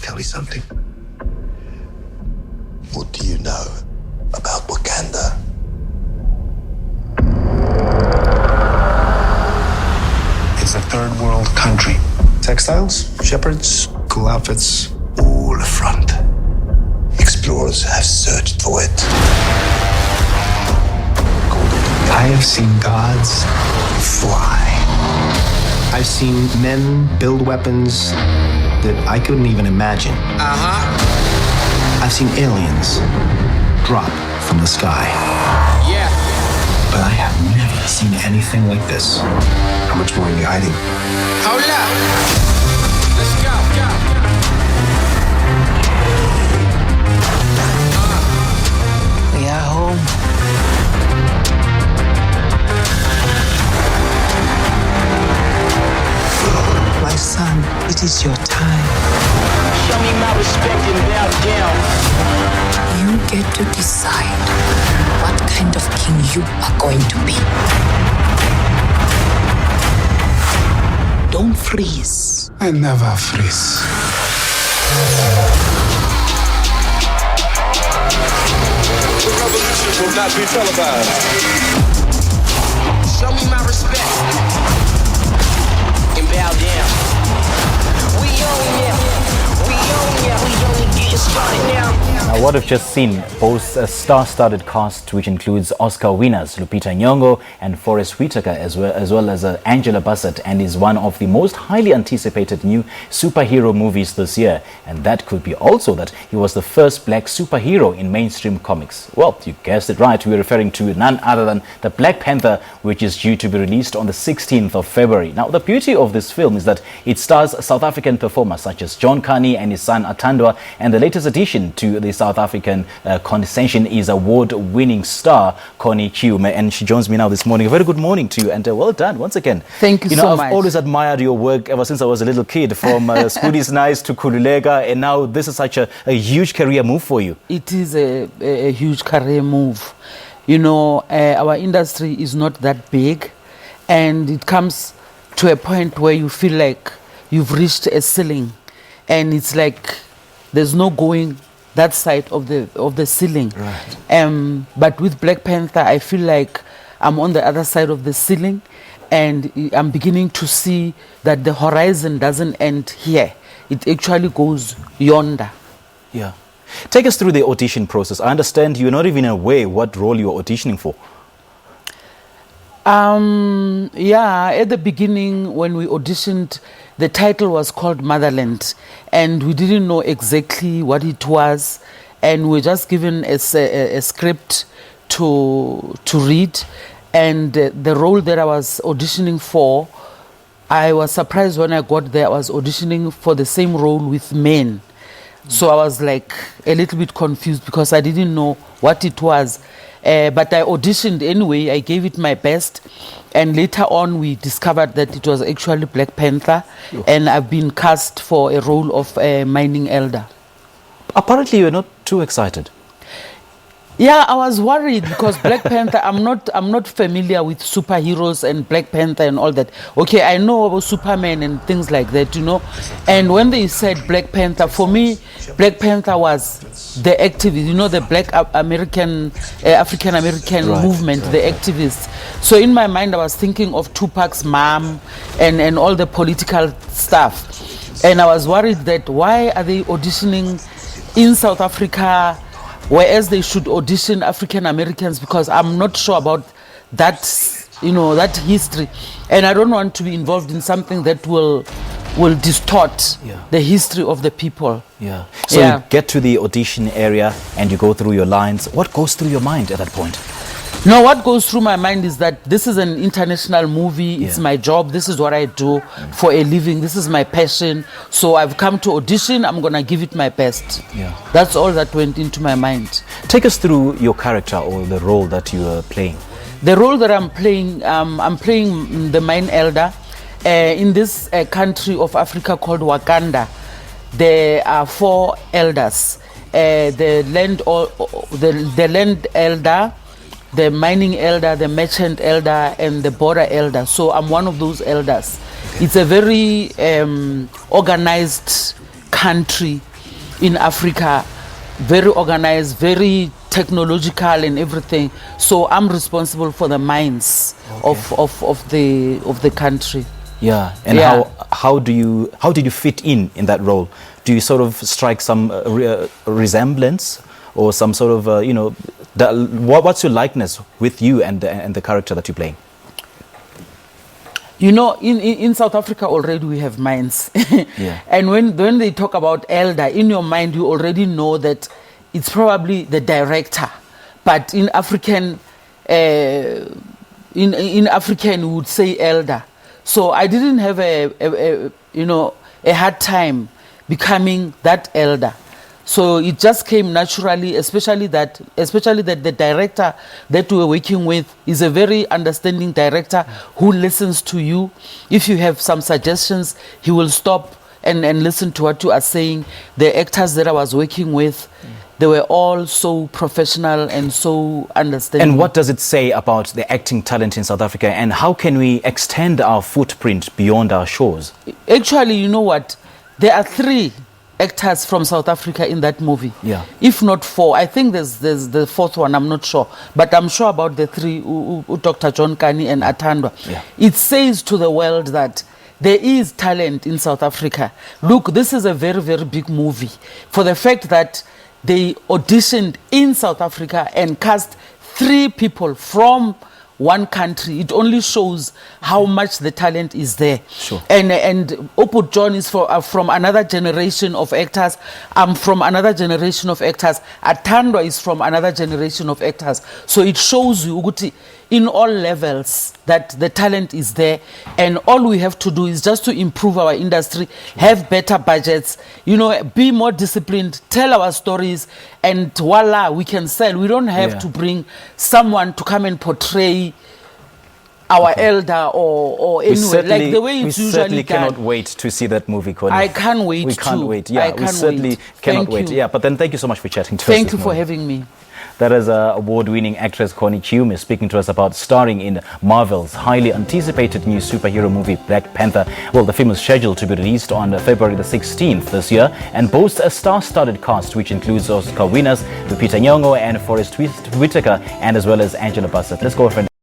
tell you something? What do you know about Wakanda? It's a third world country. Textiles, shepherds, cool outfits, all front. Explorers have searched for it. I have seen gods fly. I've seen men build weapons that I couldn't even imagine. I've seen aliens drop from the sky. Yeah. But I have never seen anything like this. How much more are you hiding? Hold up. Let's go. We are home. My son, it is your time. Show me my respect and bow down. You get to decide what kind of king you are going to be. Don't freeze. I never freeze. The revolution will not be televised. Show me my respect and bow down. We own ya. We only getting started now. Now, what we've just seen boasts a star-studded cast which includes Oscar winners Lupita Nyong'o and Forest Whitaker as well as Angela Basset, and is one of the most highly anticipated new superhero movies this year. And that could be also that he was the first black superhero in mainstream comics. Well, you guessed it right, we're referring to none other than the Black Panther, which is due to be released on the 16th of February. Now, the beauty of this film is that it stars South African performers such as Kani and his son Atandwa, and the latest addition to the South African condescension is award-winning star Kani Chiume, and she joins me now this morning. A very good morning to you, and well done once again. Thank you so much. I've always admired your work ever since I was a little kid, from Schoolie's Nice to Kululega, and now this is such a huge career move for you. It is a huge career move. You know, our industry is not that big, and it comes to a point where you feel like you've reached a ceiling, and it's like there's no going that side of the ceiling. Right. But with Black Panther, I feel like I'm on the other side of the ceiling, and I'm beginning to see that the horizon doesn't end here. It actually goes yonder. Yeah. Take us through the audition process. I understand you're not even aware what role you're auditioning for. Yeah, at the beginning when we auditioned, the title was called Motherland, and we didn't know exactly what it was, and we were just given a script to read, and the role that I was auditioning for, I was surprised when I got there. I was auditioning for the same role with men. So I was like a little bit confused because I didn't know what it was. But I auditioned anyway. I gave it my best. And later on, we discovered that it was actually Black Panther. And I've been cast for a role of a mining elder. Apparently, you're not too excited. Yeah, I was worried because Black Panther, I'm not familiar with superheroes and Black Panther and all that. Okay, I know about Superman and things like that, you know. And when they said Black Panther, for me, Black Panther was the activist, you know, the Black American, African American movement, the activists. So in my mind, I was thinking of Tupac's mom and all the political stuff. And I was worried that why are they auditioning in South Africa, whereas they should audition African Americans, because I'm not sure about that, you know, that history, and I don't want to be involved in something that will distort the history of the people. Yeah. So you get to the audition area and you go through your lines. What goes through your mind at that point? No, what goes through my mind is that this is an international movie. It's my job. This is what I do for a living. This is my passion. So I've come to audition. I'm going to give it my best. Yeah. That's all that went into my mind. Take us through your character or the role that you are playing. The role that I'm playing the mine elder. In this country of Africa called Wakanda, there are 4 elders. The land elder, the mining elder, the merchant elder, and the border elder. So I'm one of those elders. It's a very organized country in Africa, very organized, very technological and everything. So I'm responsible for the mines of the country. Yeah, and Yeah. how did you fit in that role? Do you sort of strike some resemblance or some sort of what's your likeness with you and the character that you're playing? You know, in South Africa already we have mines. Yeah. And when they talk about elder, in your mind you already know that it's probably the director. But in African, in African we would say elder. So I didn't have a hard time becoming that elder. So it just came naturally, especially that the director that we were working with is a very understanding director who listens to you. If you have some suggestions, he will stop and listen to what you are saying. The actors that I was working with, they were all so professional and so understanding. And what does it say about the acting talent in South Africa, and how can we extend our footprint beyond our shores? Actually, you know what? There are 3 actors from South Africa in that movie. Yeah. If not 4. I think there's the 4th one, I'm not sure. But I'm sure about the 3, Dr. John Kani and Atandwa. Yeah. It says to the world that there is talent in South Africa. Look, this is a very, very big movie. For the fact that they auditioned in South Africa and cast 3 people from one country, it only shows how much the talent is there. Sure. And Oput John is from another generation of actors. I'm from another generation of actors. Atandwa is from another generation of actors. So it shows you, Uguti, in all levels, that the talent is there, and all we have to do is just to improve our industry, have better budgets, be more disciplined, tell our stories, and voila, we can sell. We don't have to bring someone to come and portray our elder or anyway, like the way it's usually done. We certainly cannot wait to see that movie, Kani. I can't wait. We can't wait. Yeah, we certainly cannot wait. Yeah, but then thank you so much for chatting to us. Thank you for having me. That is award-winning actress Kani Chiume speaking to us about starring in Marvel's highly anticipated new superhero movie Black Panther. Well, the film is scheduled to be released on February the 16th this year and boasts a star-studded cast which includes Oscar winners Lupita Nyong'o and Whitaker, and as well as Angela Basset. Let's go, friend.